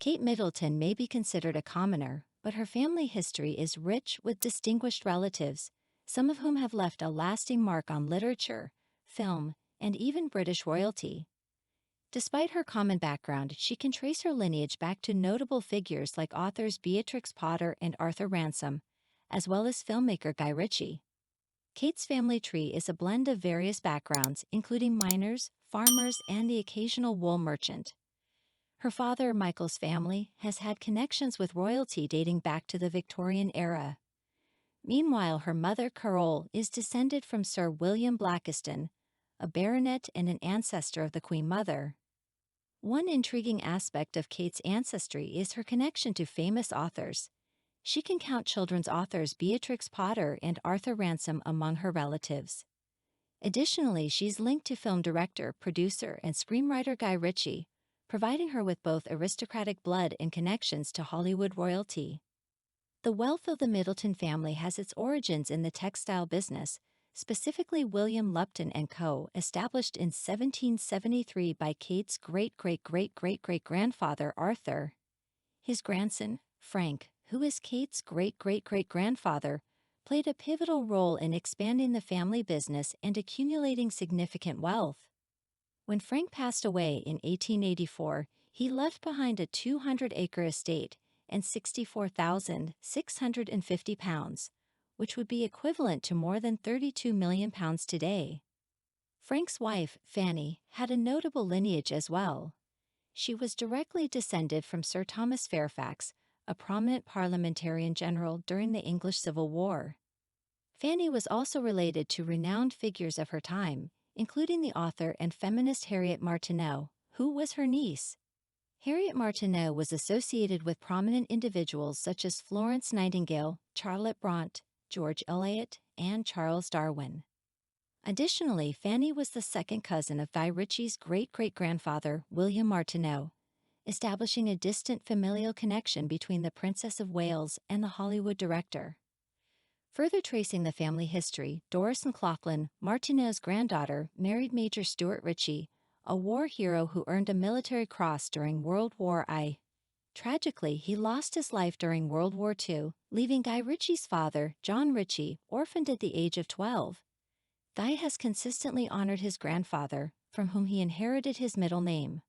Kate Middleton may be considered a commoner, but her family history is rich with distinguished relatives, some of whom have left a lasting mark on literature, film, and even British royalty. Despite her common background, she can trace her lineage back to notable figures like authors Beatrix Potter and Arthur Ransome, as well as filmmaker Guy Ritchie. Kate's family tree is a blend of various backgrounds, including miners, farmers, and the occasional wool merchant. Her father, Michael's family, has had connections with royalty dating back to the Victorian era. Meanwhile, her mother, Carole, is descended from Sir William Blackiston, a baronet and an ancestor of the Queen Mother. One intriguing aspect of Kate's ancestry is her connection to famous authors. She can count children's authors Beatrix Potter and Arthur Ransome among her relatives. Additionally, she's linked to film director, producer, and screenwriter Guy Ritchie, providing her with both aristocratic blood and connections to Hollywood royalty. The wealth of the Middleton family has its origins in the textile business, specifically William Lupton & Co., established in 1773 by Kate's great-great-great-great-great-grandfather Arthur. His grandson, Frank, who is Kate's great-great-great-grandfather, played a pivotal role in expanding the family business and accumulating significant wealth. When Frank passed away in 1884, he left behind a 200-acre estate and £64,650, which would be equivalent to more than £32 million today. Frank's wife, Fanny, had a notable lineage as well. She was directly descended from Sir Thomas Fairfax, a prominent parliamentarian general during the English Civil War. Fanny was also related to renowned figures of her time, including the author and feminist Harriet Martineau, who was her niece. Harriet Martineau was associated with prominent individuals such as Florence Nightingale, Charlotte Brontë, George Eliot, and Charles Darwin. Additionally, Fanny was the second cousin of Guy Ritchie's great-great-grandfather, William Martineau, establishing a distant familial connection between the Princess of Wales and the Hollywood director. Further tracing the family history, Doris McLaughlin, Martineau's granddaughter, married Major Stuart Ritchie, a war hero who earned a military cross during World War I. Tragically, he lost his life during World War II, leaving Guy Ritchie's father, John Ritchie, orphaned at the age of 12. Guy has consistently honored his grandfather, from whom he inherited his middle name.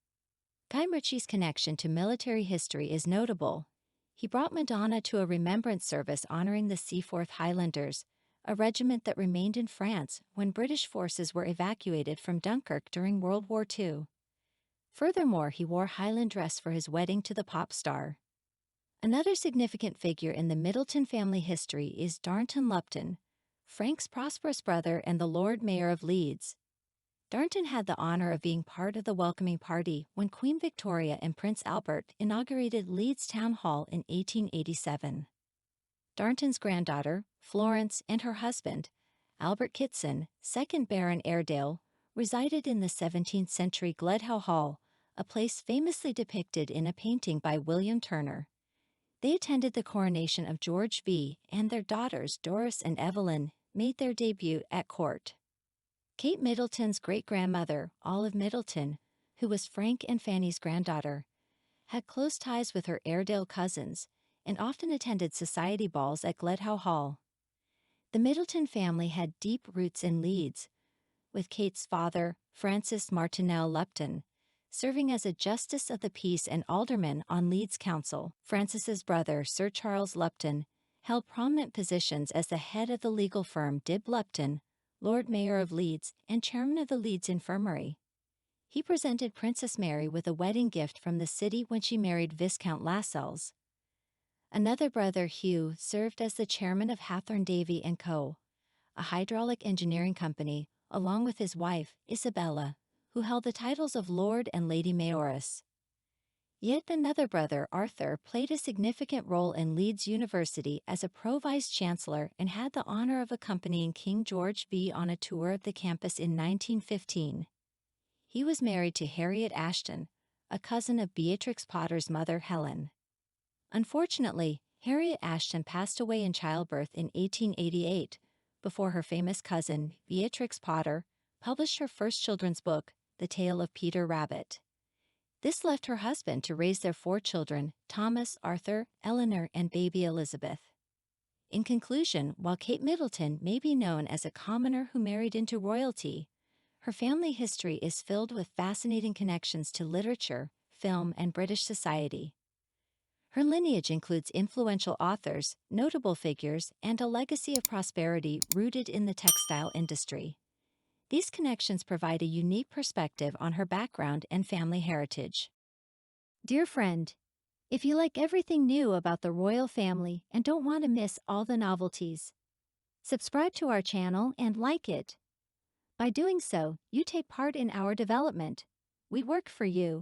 Guy Ritchie's connection to military history is notable. He brought Madonna to a remembrance service honoring the Seaforth Highlanders, a regiment that remained in France when British forces were evacuated from Dunkirk during World War II. Furthermore, he wore Highland dress for his wedding to the pop star. Another significant figure in the Middleton family history is Darnton Lupton, Frank's prosperous brother and the Lord Mayor of Leeds. Darnton had the honor of being part of the welcoming party when Queen Victoria and Prince Albert inaugurated Leeds Town Hall in 1887. Darnton's granddaughter, Florence, and her husband, Albert Kitson, 2nd Baron Airedale, resided in the 17th-century Gledhow Hall, a place famously depicted in a painting by William Turner. They attended the coronation of George V, and their daughters, Doris and Evelyn, made their debut at court. Kate Middleton's great-grandmother, Olive Middleton, who was Frank and Fanny's granddaughter, had close ties with her Airedale cousins and often attended society balls at Gledhow Hall. The Middleton family had deep roots in Leeds, with Kate's father, Francis Martineau Lupton, serving as a Justice of the Peace and Alderman on Leeds Council. Francis's brother, Sir Charles Lupton, held prominent positions as the head of the legal firm Dibb Lupton, Lord Mayor of Leeds, and chairman of the Leeds Infirmary. He presented Princess Mary with a wedding gift from the city when she married Viscount Lascelles. Another brother, Hugh, served as the chairman of Hathorne Davy & Co., a hydraulic engineering company, along with his wife, Isabella, who held the titles of Lord and Lady Mayoress. Yet another brother, Arthur, played a significant role in Leeds University as a pro-vice-chancellor and had the honor of accompanying King George V on a tour of the campus in 1915. He was married to Harriet Ashton, a cousin of Beatrix Potter's mother, Helen. Unfortunately, Harriet Ashton passed away in childbirth in 1888, before her famous cousin, Beatrix Potter, published her first children's book, The Tale of Peter Rabbit. This left her husband to raise their 4 children, Thomas, Arthur, Eleanor, and baby Elizabeth. In conclusion, while Kate Middleton may be known as a commoner who married into royalty, her family history is filled with fascinating connections to literature, film, and British society. Her lineage includes influential authors, notable figures, and a legacy of prosperity rooted in the textile industry. These connections provide a unique perspective on her background and family heritage. Dear friend, if you like everything new about the royal family and don't want to miss all the novelties, subscribe to our channel and like it. By doing so, you take part in our development. We work for you.